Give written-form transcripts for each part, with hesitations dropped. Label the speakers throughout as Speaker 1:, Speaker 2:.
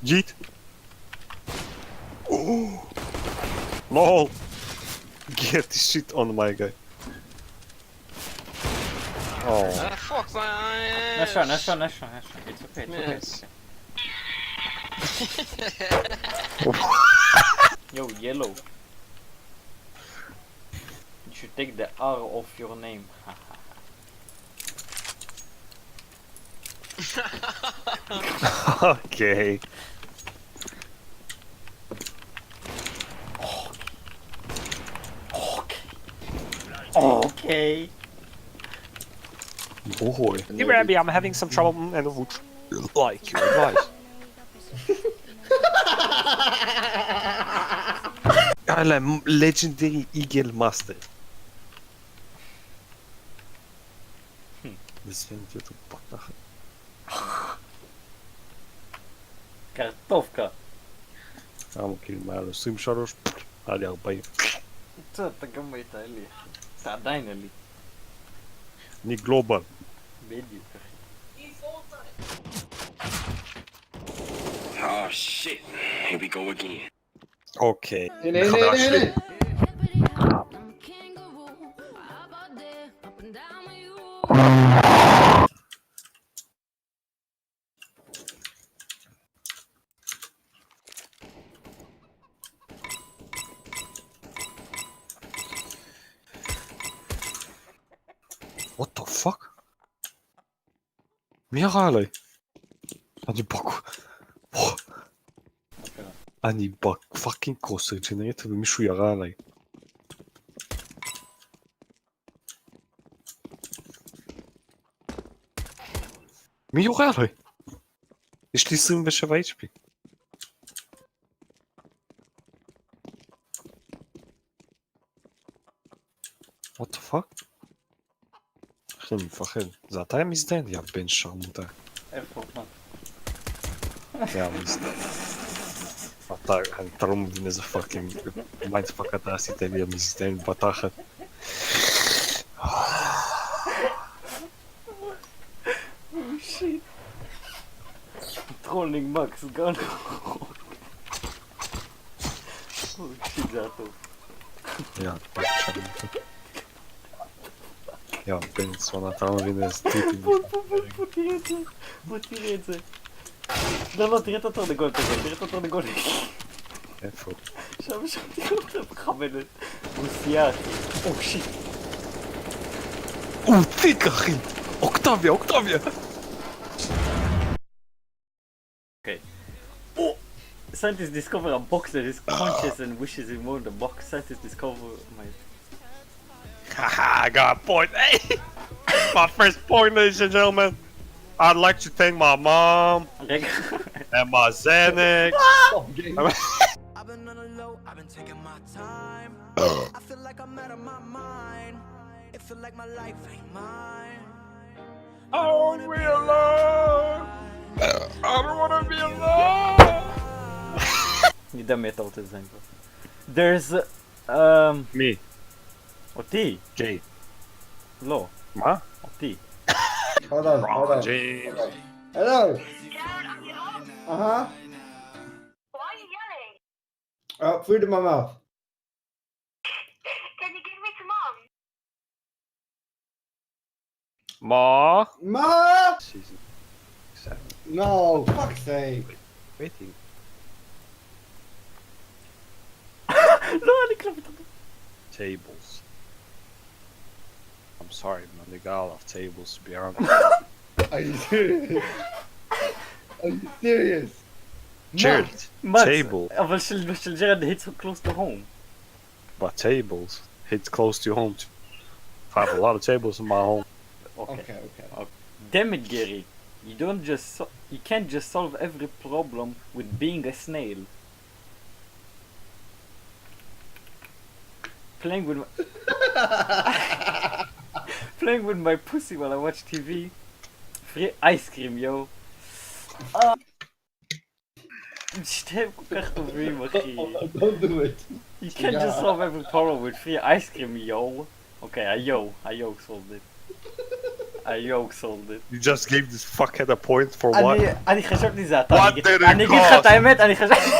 Speaker 1: Jeet. Oh. Lol. Get the shit on my guy. Oh.
Speaker 2: Fuck my
Speaker 3: Nice one. It's okay.
Speaker 2: Yes.
Speaker 3: Yo, yellow. You should take the R off your name.
Speaker 1: Okay.
Speaker 3: Okay.
Speaker 1: Boy. Hey Rabbi, I'm having some trouble and I would like your advice. I'm legendary Eagle Master. Извините, это потаха.
Speaker 3: Картовка.
Speaker 1: I'm killing my other swim shutters. Ali Albay.
Speaker 3: אתה גם היית אלי. אתה עדיין אלי.
Speaker 1: Ni global.
Speaker 3: בדיוק אחי.
Speaker 4: Oh shit. Here we go again.
Speaker 1: Okay.
Speaker 5: הנה.
Speaker 1: What the fuck? מי ירה עליי? אני אני בפאקינג קרוסר ג'נרטור ומישהו ירה עליי. מי יורה עליי? יש לי 27 HP. What the fuck? איך אני מפחד? זה אתה מזדיין? יא בן שרמוטה.
Speaker 3: איפה? מה?
Speaker 1: יא מזדיין. אתה לא מבין איזה פאקינג מיינדפאק אתה עשית לי המזדיין בתחת.
Speaker 3: שיט. טרולינג מקס גן. שיט זה הטוב.
Speaker 1: יא בן שרמוטה. יא בן צפון אתה לא מבין איזה טיפים.
Speaker 3: בוא תראה את זה. לא, תראה את התרנגולת הזה,
Speaker 1: איפה?
Speaker 3: שם תראה אותה מחמדת. רוסייה אחי. או שיט.
Speaker 1: הוא ציק אחי! אוקטביה!
Speaker 3: Scientists discover a box that is conscious and wishes him more in the box. Scientists discover my...
Speaker 1: Haha, I got a point. Hey! My first point, ladies and gentlemen. I'd like to thank my mom and my Xanax.
Speaker 6: I've been on the low, I've been taking my time. I feel like I'm out of my mind. It feel like my life ain't mine.
Speaker 1: I don't be alone. I don't wanna be alone.
Speaker 3: נדע מי אתה רוצה לזיין פה. There's...
Speaker 1: Me.
Speaker 3: אותי?
Speaker 1: Jay.
Speaker 3: לא.
Speaker 1: מה?
Speaker 3: אותי.
Speaker 5: Hold on.
Speaker 1: James.
Speaker 5: Hello.
Speaker 7: Dad, I'm home.
Speaker 5: Uh-huh.
Speaker 7: Why are you yelling?
Speaker 5: Food in my mouth.
Speaker 7: Can you give me to mom?
Speaker 1: Ma.
Speaker 5: Ma!
Speaker 1: She's
Speaker 5: No, fuck's sake.
Speaker 1: waiting.
Speaker 3: לא, אני קלפת אותו.
Speaker 1: Tables. I'm sorry, man. They got a lot of tables to be around.
Speaker 5: Are you serious? Are you serious?
Speaker 1: Jared.
Speaker 3: מקס,
Speaker 1: Table.
Speaker 3: אבל של ג'רד hits so close to home.
Speaker 1: But tables hit close to home. I have a lot of tables in my home.
Speaker 3: Okay.
Speaker 5: Okay.
Speaker 3: Damn it, Gary. You can't just solve every problem with being a snail. Playing with my pussy while I watch TV. Free ice cream, yo. שתיהם כל כך טובים, אחי.
Speaker 5: Don't do it.
Speaker 3: You can't just solve every problem with free ice cream, yo. Okay, a yo solved it. I yoke sold it.
Speaker 1: You just gave this fuckhead a point for what?
Speaker 3: אני חשבתי זה אתה.
Speaker 1: What did it
Speaker 3: אני אגיד לך את
Speaker 1: cost?
Speaker 3: האמת, אני חשבתי...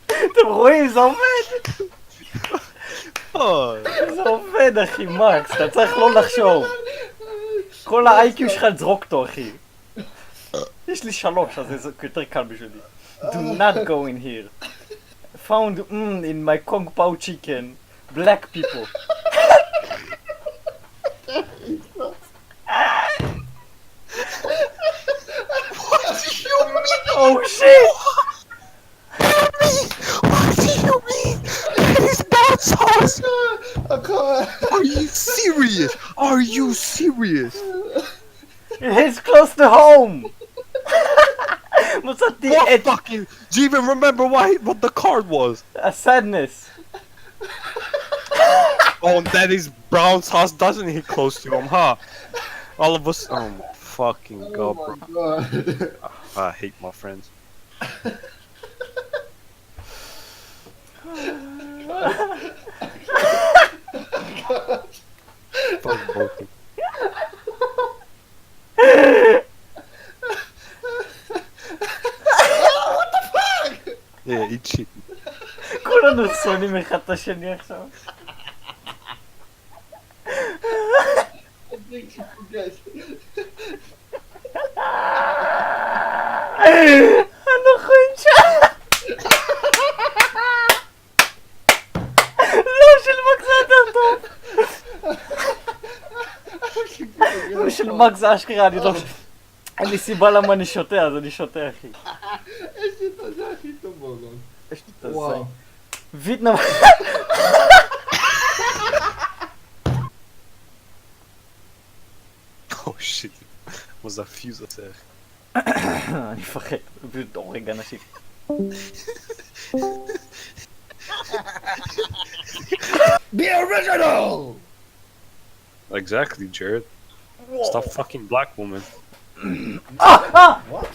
Speaker 3: אתם רואים, זה עובד! זה עובד, אחי, מקס, אתה צריך לא לחשוב. כל ה-IQ שלך לזרוק אותו, אחי. יש לי 3, אז זה יותר קל בשבילי. Do not go in here. Found in my Kung Pao chicken. Black people. Oh shit!
Speaker 1: What do you mean? That is not sauce!
Speaker 5: I can't.
Speaker 1: Are you serious? Are you serious?
Speaker 3: It hits close to home! מצאתי
Speaker 1: What
Speaker 3: את
Speaker 1: fucking... Do you even remember what the card was?
Speaker 3: a sadness.
Speaker 1: Oh, that is brown sauce doesn't hit close to him, huh? All of us... Oh my fucking god, bro.
Speaker 5: Oh my god.
Speaker 1: I hate my friends. Fuck both of them. Yeah, eat shit.
Speaker 3: כולנו שונאים אחד את השני עכשיו.
Speaker 5: I think you forget.
Speaker 3: אנחנו אינשאללה. לא, של מקס זה יותר טוב. של מקס זה אשכרה, אני לא... אין לי סיבה למה אני שותה, אז אני שותה, אחי.
Speaker 5: יש לי את הזה הכי טוב בעולם.
Speaker 3: יש לי את הזה.
Speaker 5: וואו.
Speaker 3: וייטנאם.
Speaker 1: Oh shit. Was a fuse attack.
Speaker 3: אני מפחד, פשוט הורג אנשים.
Speaker 5: Be original!
Speaker 1: Exactly, Jared. Stop fucking black woman.
Speaker 5: What?